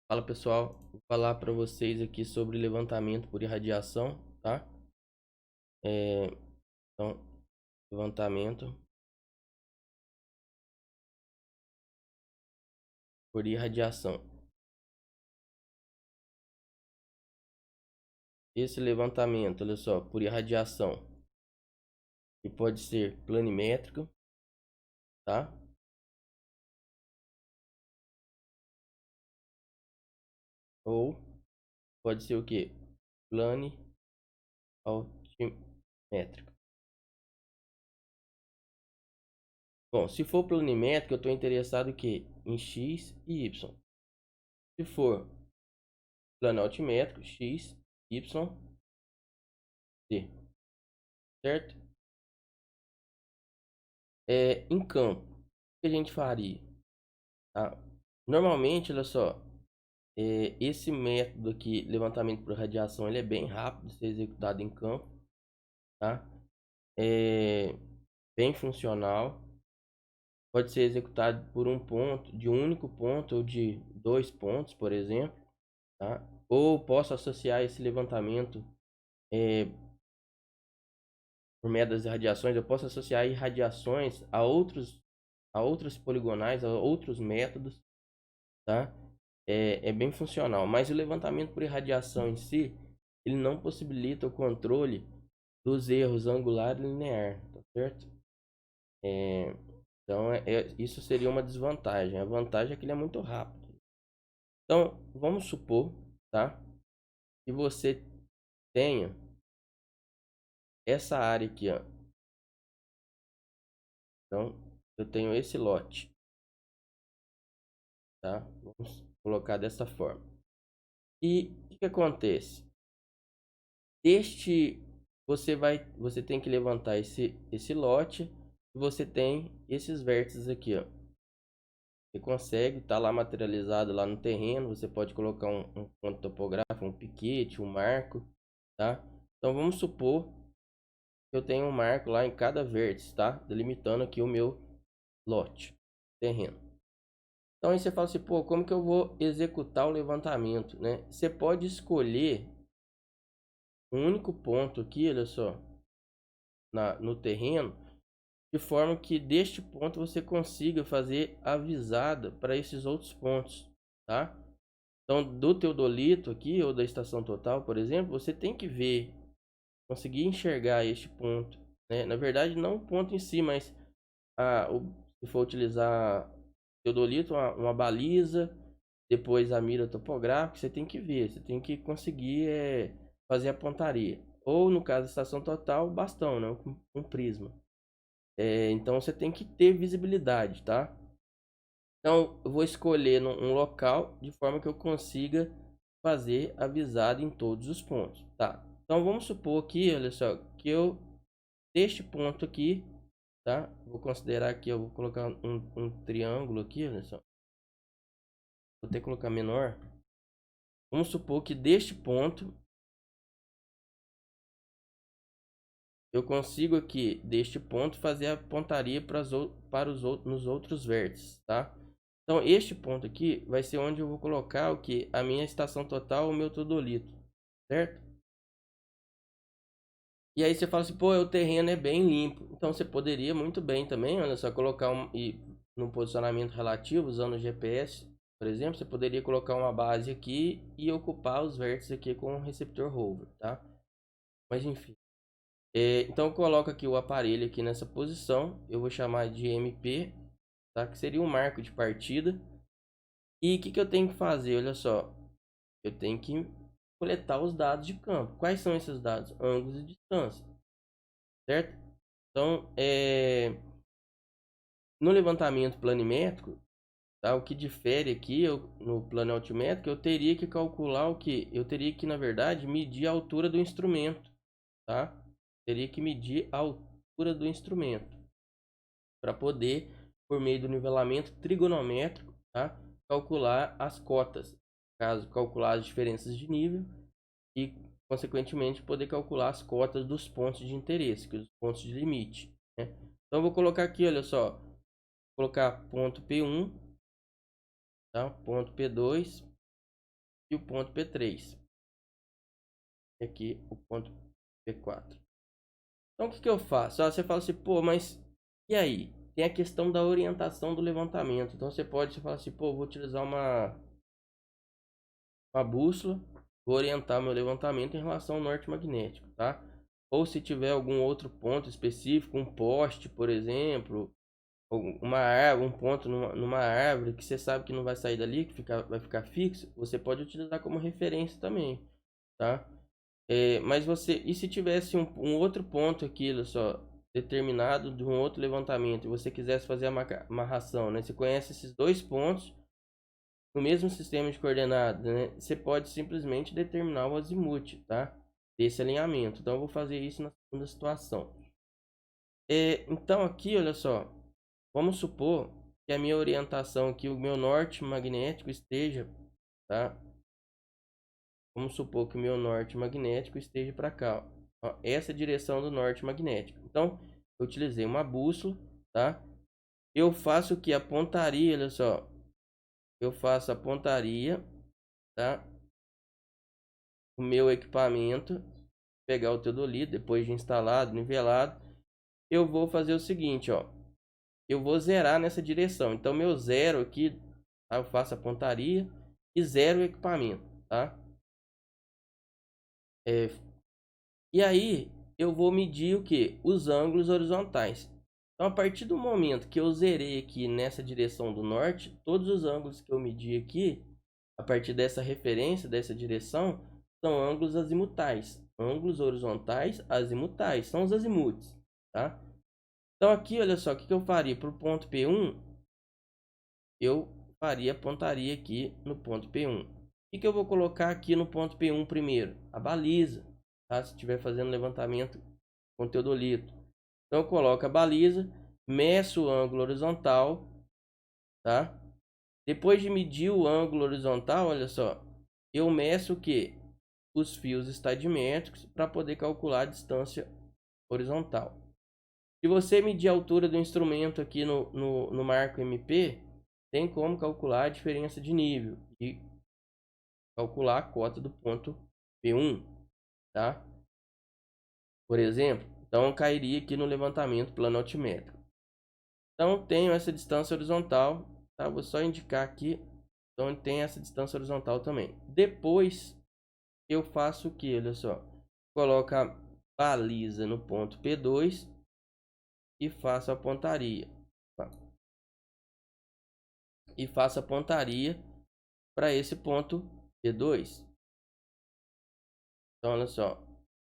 Fala pessoal, vou falar para vocês aqui sobre levantamento por irradiação, tá? É, então, levantamento por irradiação. Esse levantamento, olha só, por irradiação, que pode ser planimétrico, tá? Ou pode ser o que? Planialtimétrico. Bom, se for planimétrico, eu estou interessado em que? Em x e y. Se for plano altimétrico, x, y, z, certo? Em campo, o que a gente faria? Tá? Normalmente, olha só, esse método aqui, levantamento por radiação, ele é bem rápido de ser executado em campo, tá? É bem funcional, pode ser executado por um ponto, de um único ponto ou de dois pontos, por exemplo, tá? Ou posso associar esse levantamento por meio das irradiações, eu posso associar irradiações a outros poligonais, a outros métodos, tá? É bem funcional, mas o levantamento por irradiação em si, ele não possibilita o controle dos erros angular e linear, tá certo? É, então, isso seria uma desvantagem. A vantagem é que ele é muito rápido. Então, vamos supor, tá? Que você tenha essa área aqui, ó. Então, eu tenho esse lote, tá? Vamos colocar dessa forma. E o que acontece? Você tem que levantar esse lote. E você tem esses vértices aqui, ó. Você consegue, tá lá materializado lá no terreno. Você pode colocar um ponto topográfico, um piquete, um marco, tá? Então vamos supor que eu tenho um marco lá em cada vértice, tá? Delimitando aqui o meu lote, terreno. Então aí você fala assim, pô, como que eu vou executar o levantamento, né? Você pode escolher um único ponto aqui, olha só, no terreno, de forma que deste ponto você consiga fazer a visada para esses outros pontos, tá? Então, do teodolito aqui, ou da estação total, por exemplo, você tem que ver, conseguir enxergar este ponto, né? Na verdade, não o ponto em si, mas se for utilizar teodolito, uma baliza, depois a mira topográfica, você tem que ver, você tem que conseguir fazer a pontaria. Ou, no caso da estação total, bastão, né? Um prisma. Então você tem que ter visibilidade, tá? Então eu vou escolher um local de forma que eu consiga fazer a visada em todos os pontos, tá? Então vamos supor aqui, olha só, que eu deste ponto aqui, tá? Vou considerar aqui, eu vou colocar um triângulo aqui, olha só. Vou ter que colocar menor. Vamos supor que deste ponto eu consigo aqui deste ponto fazer a pontaria nos outros vértices, tá? Então este ponto aqui vai ser onde eu vou colocar o que? A minha estação total, o meu teodolito, certo? E aí você fala assim, pô, o terreno é bem limpo. Então você poderia muito bem também, olha só, colocar no posicionamento relativo, usando o GPS, por exemplo, você poderia colocar uma base aqui e ocupar os vértices aqui com o receptor rover, tá? Mas enfim. Então eu coloco aqui o aparelho aqui nessa posição, eu vou chamar de MP, tá? Que seria um marco de partida. E o que eu tenho que fazer? Olha só, eu tenho que coletar os dados de campo. Quais são esses dados? Ângulos e distância, certo? Então, no levantamento planimétrico, tá? O que difere aqui no plano altimétrico, eu teria que calcular o que? Eu teria que, na verdade, medir a altura do instrumento, tá? Teria que medir a altura do instrumento para poder, por meio do nivelamento trigonométrico, tá? Calcular as cotas. Caso calcular as diferenças de nível e, consequentemente, poder calcular as cotas dos pontos de interesse, que são os pontos de limite, né? Então, eu vou colocar aqui, olha só, vou colocar ponto P1, tá? Ponto P2, e o ponto P3. E aqui o ponto P4. Então o que eu faço? Você fala assim, pô, mas e aí? Tem a questão da orientação do levantamento. Então você fala assim, pô, vou utilizar uma bússola, vou orientar meu levantamento em relação ao norte magnético, tá? Ou se tiver algum outro ponto específico, um poste, por exemplo, uma árvore, um ponto numa árvore que você sabe que não vai sair dali, que vai ficar fixo, você pode utilizar como referência também, tá? Mas e se tivesse um outro ponto aqui, olha só, determinado de um outro levantamento, e você quisesse fazer a amarração, né? Você conhece esses dois pontos no mesmo sistema de coordenadas, né? Você pode simplesmente determinar o azimuth, tá? Desse alinhamento. Então eu vou fazer isso na segunda situação. Então aqui, olha só, vamos supor que a minha orientação aqui, o meu norte magnético esteja, tá? Vamos supor que o meu norte magnético esteja para cá, ó. Essa é a direção do norte magnético. Então, eu utilizei uma bússola, tá? Eu faço que a pontaria, olha só, eu faço a pontaria, tá? O meu equipamento, pegar o teodolito, depois de instalado, nivelado, eu vou fazer o seguinte, ó. Eu vou zerar nessa direção. Então, meu zero aqui, tá? Eu faço a pontaria e zero o equipamento, tá? E aí, eu vou medir o que? Os ângulos horizontais. Então, a partir do momento que eu zerei aqui nessa direção do norte, todos os ângulos que eu medi aqui, a partir dessa referência, dessa direção, são ângulos azimutais. Ângulos horizontais azimutais, são os azimuts, tá? Então, aqui, olha só, o que eu faria para o ponto P1? Eu faria a pontaria aqui no ponto P1. O que eu vou colocar aqui no ponto P1 primeiro? A baliza, tá? Se estiver fazendo levantamento com teodolito. Então eu coloco a baliza, meço o ângulo horizontal, tá? Depois de medir o ângulo horizontal, olha só, eu meço o que? Os fios estadimétricos para poder calcular a distância horizontal. Se você medir a altura do instrumento aqui no marco MP, tem como calcular a diferença de nível e calcular a cota do ponto P1, tá? Por exemplo, então eu cairia aqui no levantamento plano-altimétrico. Então tenho essa distância horizontal, tá? Vou só indicar aqui. Então tem essa distância horizontal também. Depois eu faço o que? Olha só, coloco a baliza no ponto P2 e faço a pontaria. E faço a pontaria para esse ponto P2. Então olha só,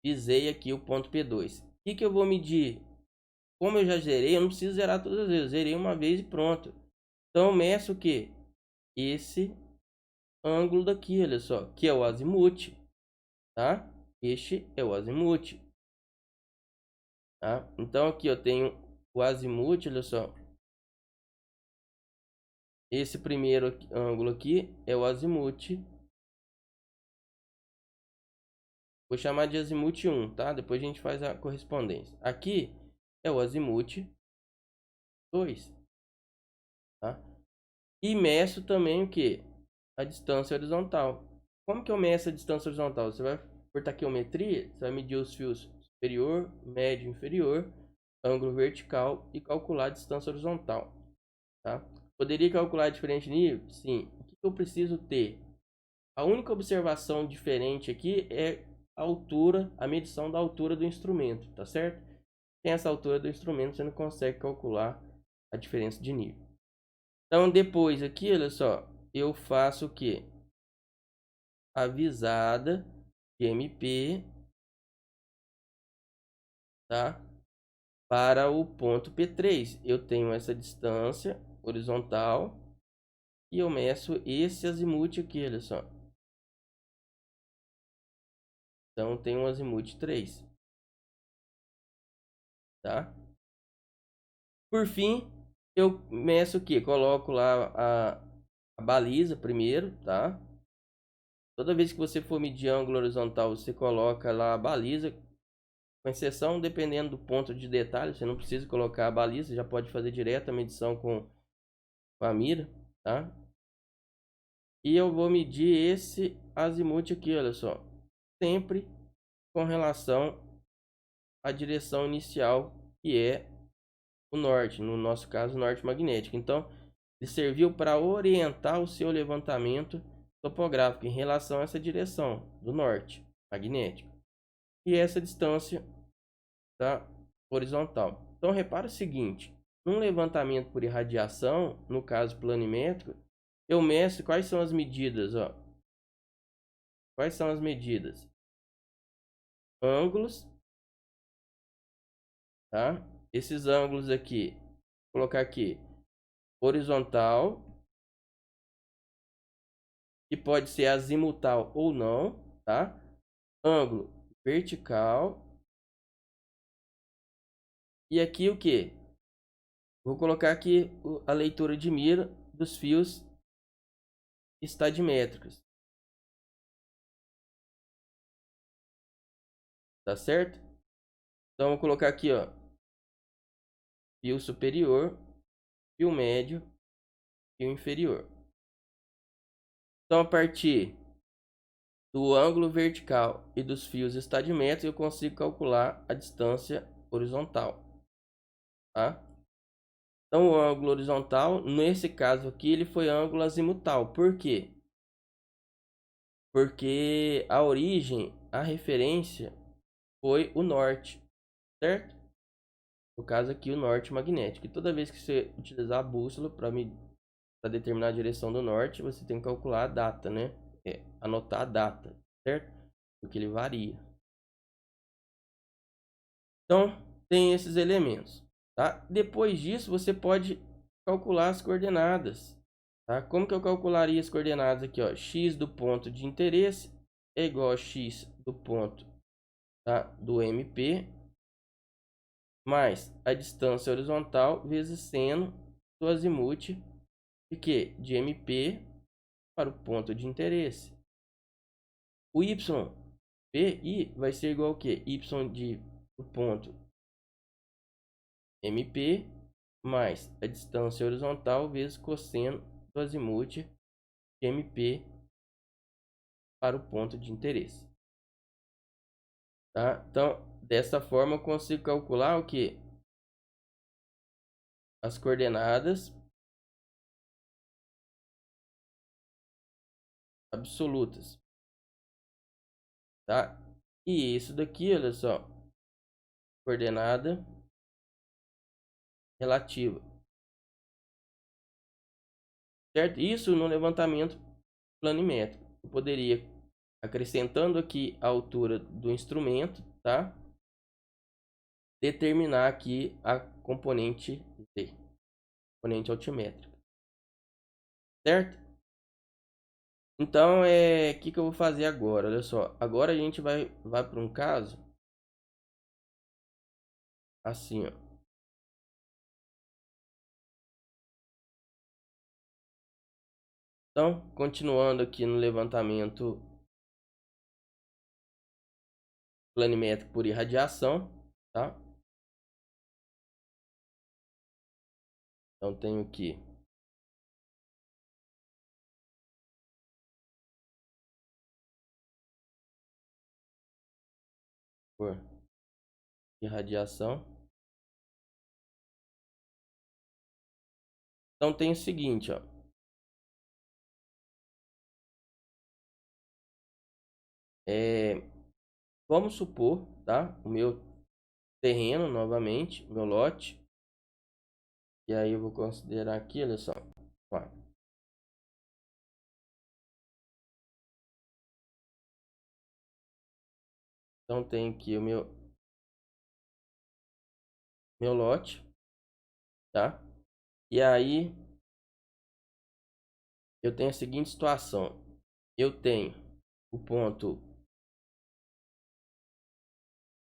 visei aqui o ponto P2. O que eu vou medir? Como eu já zerei, eu não preciso zerar todas as vezes. Eu zerei uma vez e pronto. Então eu meço o que? Esse ângulo daqui, olha só, que é o azimuth, tá? Este é o azimuth, tá? Então aqui eu tenho o azimuth, olha só. Esse primeiro ângulo aqui é o azimuth. Vou chamar de azimuth 1, tá? Depois a gente faz a correspondência. Aqui é o azimuth 2, tá? E meço também o que? A distância horizontal. Como que eu meço a distância horizontal? Você vai por taquiometria, você vai medir os fios superior, médio, inferior, ângulo vertical e calcular a distância horizontal, tá? Poderia calcular diferente nível? Sim. O que eu preciso ter? A única observação diferente aqui é a altura, a medição da altura do instrumento, tá certo? Sem essa altura do instrumento, você não consegue calcular a diferença de nível. Então, depois aqui, olha só, eu faço o que? A visada de MP, tá? Para o ponto P3. Eu tenho essa distância horizontal e eu meço esse azimuth aqui, olha só. Então tem um azimuth 3, tá? Por fim, eu meço o que? Coloco lá a baliza primeiro, tá? Toda vez que você for medir ângulo horizontal, você coloca lá a baliza, com exceção, dependendo do ponto de detalhe, você não precisa colocar a baliza, já pode fazer direto a medição com a mira, tá? E eu vou medir esse azimuth aqui, olha só. Sempre com relação à direção inicial, que é o norte, no nosso caso, norte magnético. Então, ele serviu para orientar o seu levantamento topográfico em relação a essa direção do norte magnético e essa distância da horizontal. Então, repara o seguinte: num levantamento por irradiação, no caso planimétrico, eu meço quais são as medidas, ó. Quais são as medidas? Ângulos, tá? Esses ângulos aqui, vou colocar aqui, horizontal, que pode ser azimutal ou não, tá? Ângulo vertical. E aqui o que? Vou colocar aqui a leitura de mira dos fios estadimétricos. Tá certo? Então vou colocar aqui, ó, fio superior, fio médio, fio inferior. Então a partir do ângulo vertical e dos fios estadimétricos eu consigo calcular a distância horizontal, tá? Então o ângulo horizontal, nesse caso aqui, ele foi ângulo azimutal. Por quê? Porque a origem, a referência foi o norte, certo? No caso aqui, o norte magnético. E toda vez que você utilizar a bússola para determinar a direção do norte, você tem que calcular a data, né? Anotar a data, certo? Porque ele varia. Então, tem esses elementos, tá? Depois disso, você pode calcular as coordenadas, tá? Como que eu calcularia as coordenadas aqui, ó? X do ponto de interesse é igual a x do ponto, tá, do MP, mais a distância horizontal vezes seno do azimuth de quê? De MP para o ponto de interesse. O y PI vai ser igual ao quê? Y do ponto MP mais a distância horizontal vezes cosseno do azimuth de MP para o ponto de interesse. Tá? Então, dessa forma eu consigo calcular o que? As coordenadas absolutas. Tá? E isso daqui, olha só, coordenada relativa. Certo? Isso no levantamento planimétrico. Eu poderia, acrescentando aqui a altura do instrumento, tá? Determinar aqui a componente Z, componente altimétrica, certo? Então, o que eu vou fazer agora? Olha só, agora a gente vai para um caso assim, ó. Então, continuando aqui no levantamento planimétrico por irradiação, tá? Então, tenho aqui por irradiação. Então, tem o seguinte, ó. Vamos supor, tá? O meu terreno, novamente, meu lote. E aí eu vou considerar aqui, olha só. Ó. Então tem aqui o meu lote, tá? E aí eu tenho a seguinte situação. Eu tenho o ponto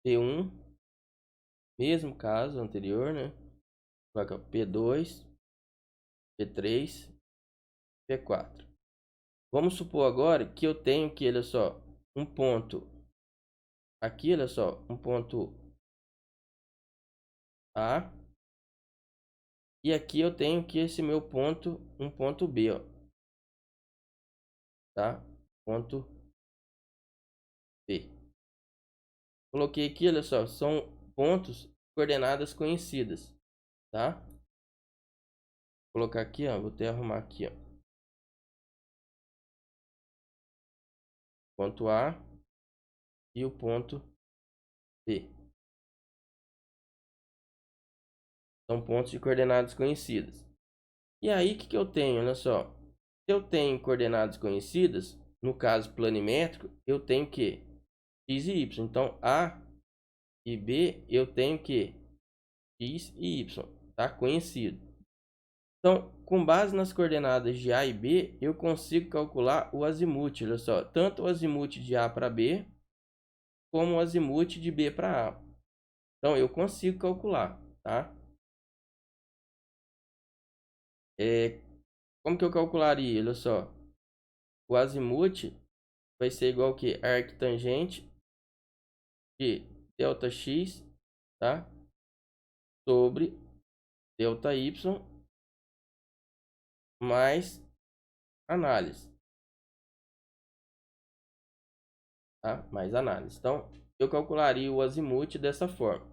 P1, mesmo caso anterior, né? P2, P3, P4. Vamos supor agora que eu tenho que, olha só, um ponto aqui, olha só, um ponto A. E aqui eu tenho que esse meu ponto, um ponto B, ó. tá? Ponto P. Coloquei aqui, olha só, são pontos, coordenadas conhecidas, tá? Vou colocar aqui, ó, vou até arrumar aqui, ó. Ponto A e o ponto B. São pontos de coordenadas conhecidas. E aí, o que eu tenho? Olha só. Se eu tenho coordenadas conhecidas, no caso planimétrico, eu tenho que x e y. Então, A e B, eu tenho que x e y, tá? Conhecido. Então, com base nas coordenadas de A e B, eu consigo calcular o azimuth. Olha só, tanto o azimuth de A para B, como o azimuth de B para A. Então, eu consigo calcular, tá? Como que eu calcularia? Olha só, o azimuth vai ser igual ao que? Arctangente de delta x, tá? Sobre delta y mais análise, tá? Mais análise. Então, eu calcularia o azimuth dessa forma,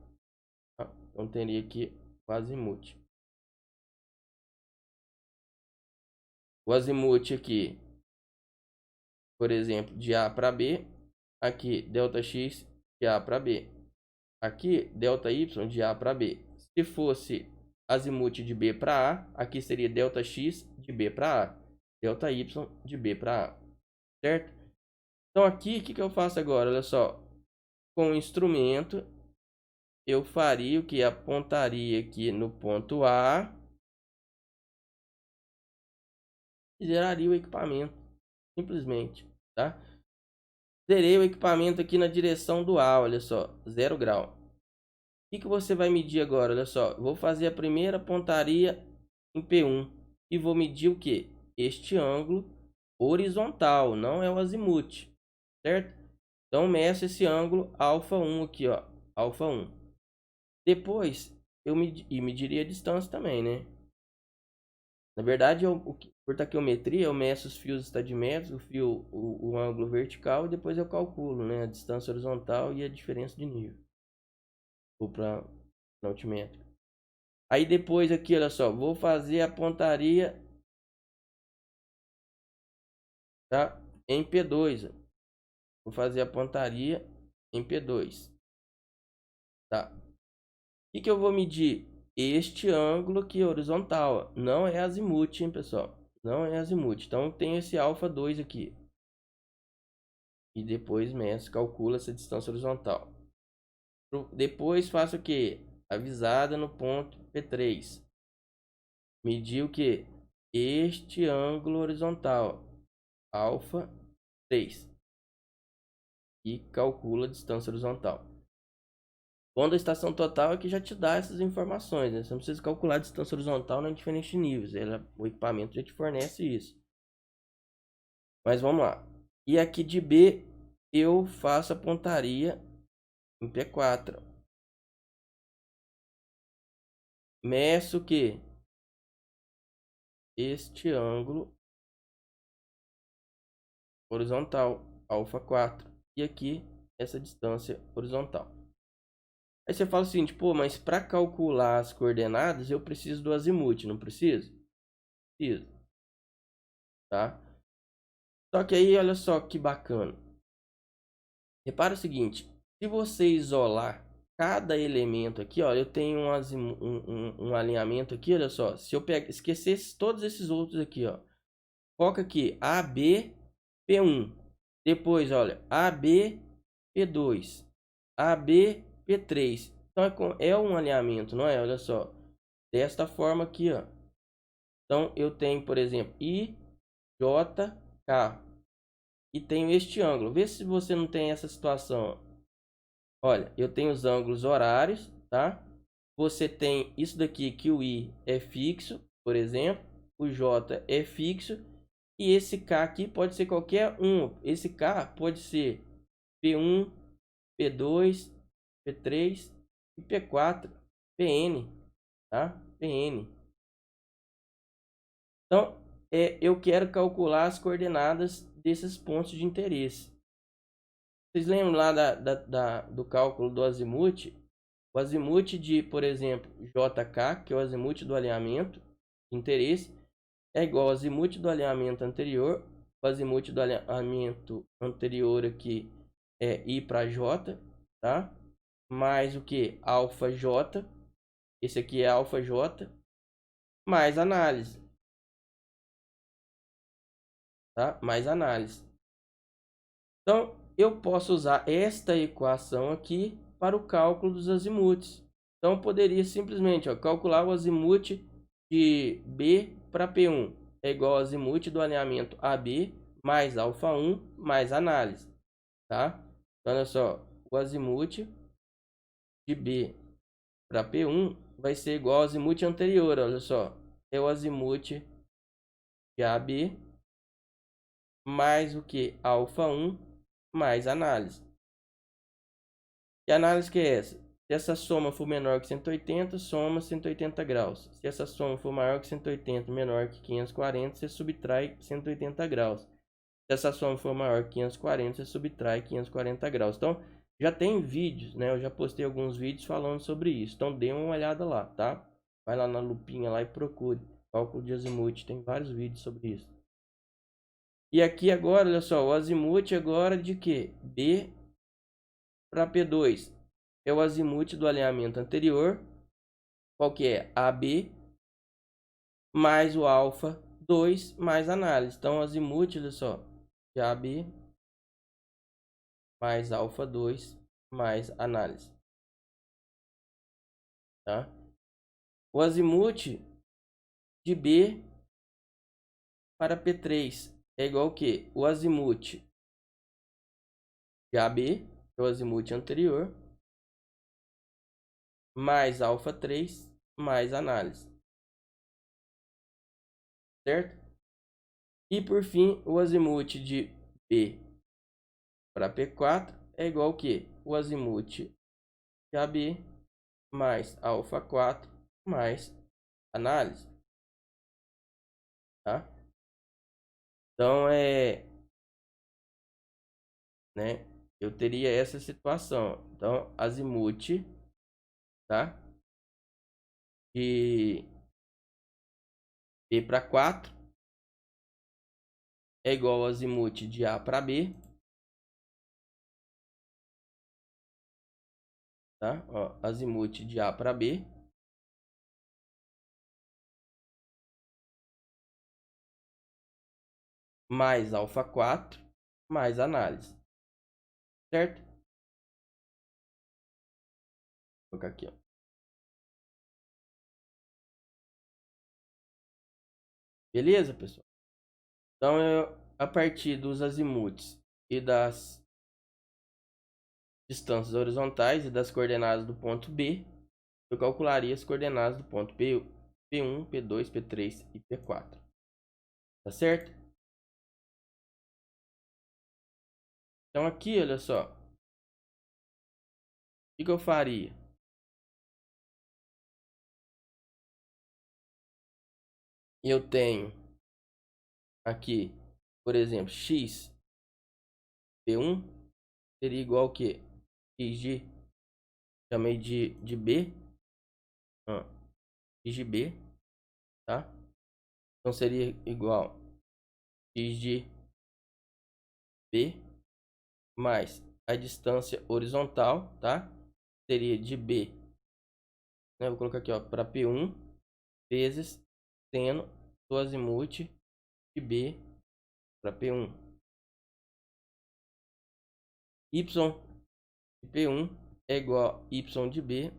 tá? Então, teria aqui o azimuth. O azimuth aqui, por exemplo, de A para B. Aqui, delta x de A para B. Aqui, delta y de A para B. Se fosse azimuth de B para A, aqui seria delta x de B para A. Delta y de B para A. Certo? Então, aqui, o que eu faço agora? Olha só. Com o instrumento, eu faria o que? Apontaria aqui no ponto A e zeraria o equipamento. Simplesmente, tá? Zerei o equipamento aqui na direção do A, olha só. 0 grau. O que você vai medir agora? Olha só. Vou fazer a primeira pontaria em P1. E vou medir o que? Este ângulo horizontal, não é o azimuth. Certo? Então, meço esse ângulo alfa 1 aqui, ó. Alfa 1. Depois, eu mediria a distância também, né? Na verdade, por taquiometria, eu meço os fios estadimétricos, o ângulo vertical, e depois eu calculo, né, a distância horizontal e a diferença de nível. Vou para altimétrico. Aí depois aqui, olha só, vou fazer a pontaria, tá? Em P2. Vou fazer a pontaria em P2. Tá? O que eu vou medir? Este ângulo aqui horizontal, ó. Não é azimuth, hein, pessoal? Não é azimuth. Então tem esse alfa 2 aqui. E depois meço, calcula essa distância horizontal. Depois faço o que? Avisada no ponto P3. Medir o que? Este ângulo horizontal, alfa 3. E calcula a distância horizontal. Bom da estação total é que já te dá essas informações, né? Você não precisa calcular a distância horizontal em diferentes níveis. O equipamento já te fornece isso. Mas vamos lá. E aqui de B, eu faço a pontaria em P4. Meço o que? Este ângulo horizontal, alfa 4. E aqui, essa distância horizontal. Aí você fala o seguinte, pô, mas para calcular as coordenadas, eu preciso do azimuth, não preciso? Preciso. Tá? Só que aí, olha só que bacana. Repara o seguinte, se você isolar cada elemento aqui, ó, eu tenho um alinhamento aqui, olha só. Se eu esquecesse todos esses outros aqui, ó. Foca aqui, AB, P1. Depois, olha, AB, P2. AB, P3. Então, é um alinhamento, não é? Olha só. Desta forma aqui, ó. Então, eu tenho, por exemplo, I, J, K. E tenho este ângulo. Vê se você não tem essa situação. Olha, eu tenho os ângulos horários, tá? Você tem isso daqui que o I é fixo, por exemplo. O J é fixo. E esse K aqui pode ser qualquer um. Esse K pode ser P1, P2, P3 e P4. PN, tá? PN. Então, eu quero calcular as coordenadas desses pontos de interesse. Vocês lembram lá do cálculo do azimuth? O azimuth de, por exemplo, JK, que é o azimuth do alinhamento de interesse, é igual ao azimuth do alinhamento anterior. O azimuth do alinhamento anterior aqui é I para J, tá? Mais o que? Alfa J. Esse aqui é alfa J. Mais análise. Tá? Mais análise. Então, eu posso usar esta equação aqui para o cálculo dos azimuths. Então, eu poderia simplesmente calcular o azimuth de B para P1 é igual ao azimuth do alinhamento AB mais alfa 1 mais análise. Tá? Então, olha só, o azimuth de B para P1 vai ser igual ao azimuth anterior. Olha só, é o azimuth de AB mais o que? Alfa 1 mais análise. Que análise que é essa? Se essa soma for menor que 180, soma 180 graus. Se essa soma for maior que 180 menor que 540, você subtrai 180 graus. Se essa soma for maior que 540, você subtrai 540 graus. Então, já tem vídeos, né? Eu já postei alguns vídeos falando sobre isso. Então, dê uma olhada lá, tá? Vai lá na lupinha lá e procure. Cálculo de azimuth. Tem vários vídeos sobre isso. E aqui agora, olha só. O azimuth agora de quê? B para P2. É o azimuth do alinhamento anterior. Qual que é? AB mais o alfa 2 mais análise. Então, o azimuth, olha só. De AB mais alfa 2 mais análise. Tá? O azimuth de B para P3 é igual ao que? O azimuth de AB, que é o azimuth anterior, mais alfa 3 mais análise. Certo? E por fim, o azimuth de B para P4 é igual ao que? O azimuth de AB mais alfa 4 mais análise. Tá? Então, né, eu teria essa situação. Então, azimuth, tá? De B para 4 é igual ao azimuth de A para B. Tá? Ó, azimuth de A para B. Mais alfa 4 mais análise. Certo? Vou colocar aqui, ó. Beleza, pessoal? Então, a partir dos azimuths e das distâncias horizontais e das coordenadas do ponto B, eu calcularia as coordenadas do ponto P1, P2, P3 e P4. Tá certo? Então aqui, olha só. O que eu faria? Eu tenho aqui, por exemplo, x P1 seria igual ao que? X de, chamei de B. X de B, tá? Então seria igual x de B mais a distância horizontal, tá? Seria de B, né? Vou colocar aqui, ó, para P1 vezes seno do azimuth de B para P1. Y de P1 é igual a Y de B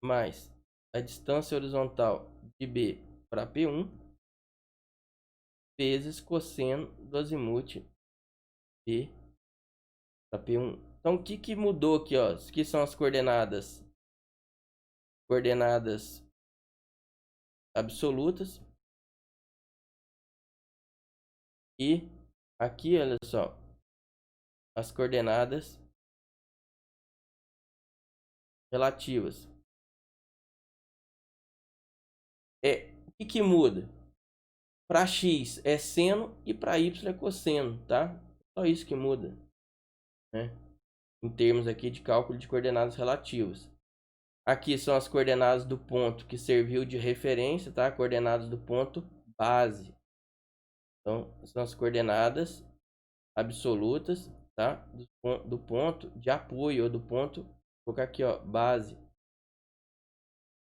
mais a distância horizontal de B para P1 vezes cosseno do azimuth B para P1. Então, o que mudou aqui, ó? Isso aqui são as coordenadas absolutas. E aqui, olha só, as coordenadas relativas. O que muda? Para x é seno e para y é cosseno, tá? Só isso que muda, né? Em termos aqui de cálculo de coordenadas relativas. Aqui são as coordenadas do ponto que serviu de referência, tá? Coordenadas do ponto base. Então, são as coordenadas absolutas, tá? Do ponto de apoio ou do ponto, vou colocar aqui, ó, base.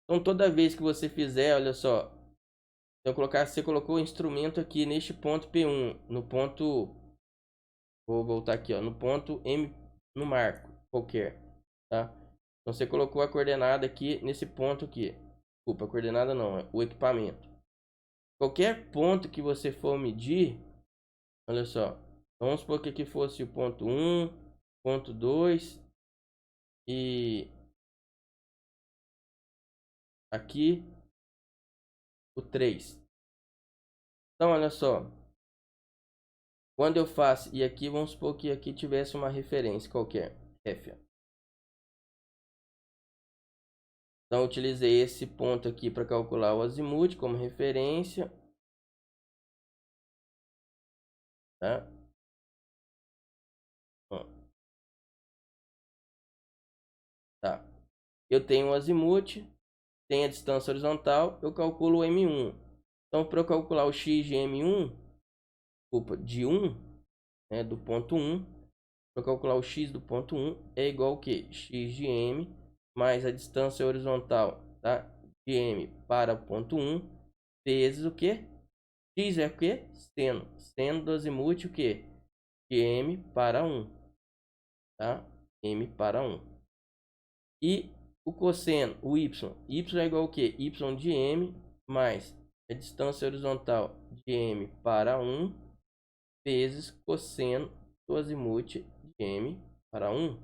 Então, toda vez que você fizer, olha só, eu colocar, você colocou o instrumento aqui neste ponto P1, no ponto, vou voltar aqui, ó, no ponto M, no marco qualquer, tá? Então você colocou a coordenada aqui nesse ponto aqui. Desculpa, a coordenada não, é o equipamento. Qualquer ponto que você for medir, olha só, vamos supor que aqui fosse o ponto 1, ponto 2 e aqui o 3. Então olha só, quando eu faço, e aqui vamos supor que aqui tivesse uma referência qualquer, F. Então, eu utilizei esse ponto aqui para calcular o azimuth como referência, tá? Ó, tá. Eu tenho o azimuth, tenho a distância horizontal, eu calculo o M1. Então, para eu calcular o x de M1, desculpa, de 1, né, do ponto 1, para calcular o x do ponto 1 é igual ao que? X de M mais a distância horizontal, tá? De M para o ponto 1 vezes o que? X é o que? Seno. Seno do azimuth o que? De M para 1, tá? M para 1. E o cosseno, o y. Y é igual ao que? Y de M mais a distância horizontal de M para 1 vezes cosseno do azimuth de M para 1,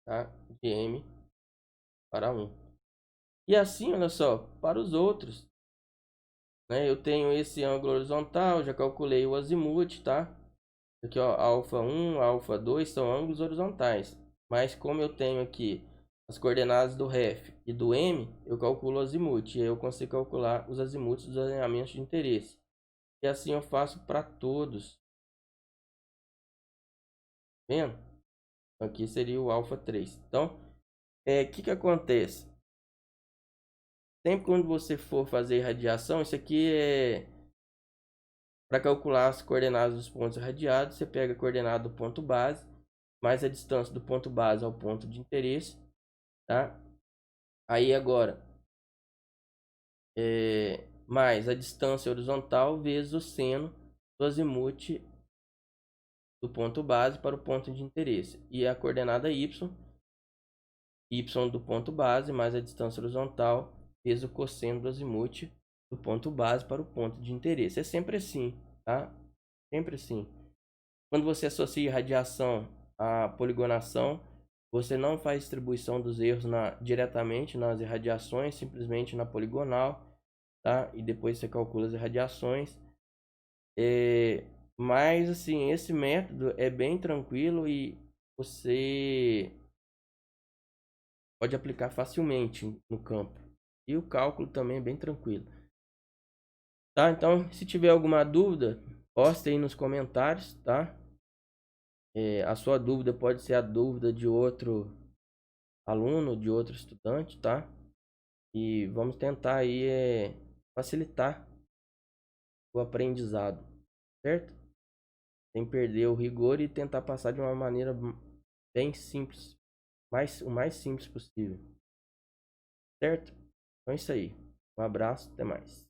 tá? De M para 1. E assim, olha só, para os outros, né? Eu tenho esse ângulo horizontal, já calculei o azimuth, tá? Aqui, ó, alfa 1, alfa 2 são ângulos horizontais. Mas como eu tenho aqui as coordenadas do ref e do M, eu calculo o azimuth. E aí eu consigo calcular os azimuths dos alinhamentos de interesse. E assim eu faço para todos. Vendo? Aqui seria o alfa 3. Então, que acontece? Sempre quando você for fazer radiação, isso aqui é para calcular as coordenadas dos pontos radiados. Você pega a coordenada do ponto base, mais a distância do ponto base ao ponto de interesse, tá? Aí agora, mais a distância horizontal vezes o seno do azimuth do ponto base para o ponto de interesse. E a coordenada y do ponto base mais a distância horizontal vezes o cosseno do azimuth do ponto base para o ponto de interesse. É sempre assim, tá? Sempre assim. Quando você associa radiação à poligonação, você não faz distribuição dos erros diretamente nas irradiações, simplesmente na poligonal, tá? E depois você calcula as irradiações. Mas assim, esse método é bem tranquilo e você pode aplicar facilmente no campo. E o cálculo também é bem tranquilo. Tá? Então, se tiver alguma dúvida, poste aí nos comentários, tá? A sua dúvida pode ser a dúvida de outro aluno, de outro estudante, tá? E vamos tentar aí facilitar o aprendizado, certo? Sem perder o rigor e tentar passar de uma maneira bem simples, o mais simples possível, certo? Então é isso aí. Um abraço, até mais.